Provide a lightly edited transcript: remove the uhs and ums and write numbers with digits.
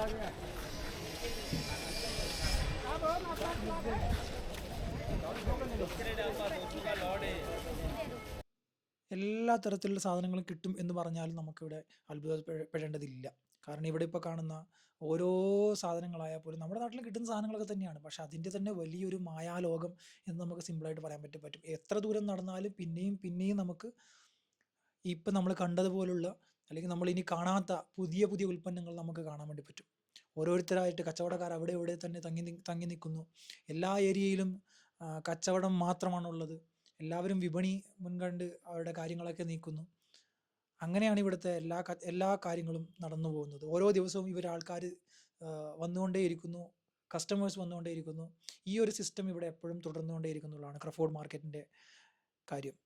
എല്ലാ തരത്തിലുള്ള സാധനങ്ങളും കിട്ടും എന്ന് പറഞ്ഞാലും നമുക്കിവിടെ അത്ഭുതപ്പെടേണ്ടതില്ല. കാരണം ഇവിടെ ഇപ്പോൾ കാണുന്ന ഓരോ സാധനങ്ങളായാൽ പോലും നമ്മുടെ നാട്ടിൽ കിട്ടുന്ന സാധനങ്ങളൊക്കെ തന്നെയാണ്. പക്ഷെ അതിൻ്റെ തന്നെ വലിയൊരു മായാലോകം എന്ന് നമുക്ക് സിമ്പിളായിട്ട് പറയാൻ പറ്റും. എത്ര ദൂരം നടന്നാലും പിന്നെയും പിന്നെയും നമുക്ക് ഇപ്പം നമ്മൾ കണ്ടതുപോലുള്ള അല്ലെങ്കിൽ നമ്മളിനി കാണാത്ത പുതിയ പുതിയ ഉൽപ്പന്നങ്ങൾ നമുക്ക് കാണാൻ വേണ്ടി പറ്റും. ഓരോരുത്തരായിട്ട് കച്ചവടക്കാർ അവിടെ ഇവിടെ തന്നെ തങ്ങി നിൽക്കുന്നു. എല്ലാ ഏരിയയിലും കച്ചവടം മാത്രമാണുള്ളത്. എല്ലാവരും വിപണി മുൻകണ്ട് അവരുടെ കാര്യങ്ങളൊക്കെ നീക്കുന്നു. അങ്ങനെയാണ് ഇവിടുത്തെ എല്ലാ കാര്യങ്ങളും നടന്നു പോകുന്നത്. ഓരോ ദിവസവും ആൾക്കാർ വന്നുകൊണ്ടേയിരിക്കുന്നു, കസ്റ്റമേഴ്സ് വന്നുകൊണ്ടേയിരിക്കുന്നു. ഈ ഒരു സിസ്റ്റം ഇവിടെ എപ്പോഴും തുടർന്നുകൊണ്ടേയിരിക്കുന്നുള്ളതാണ് ക്രഫോർഡ് മാർക്കറ്റിൻ്റെ കാര്യം.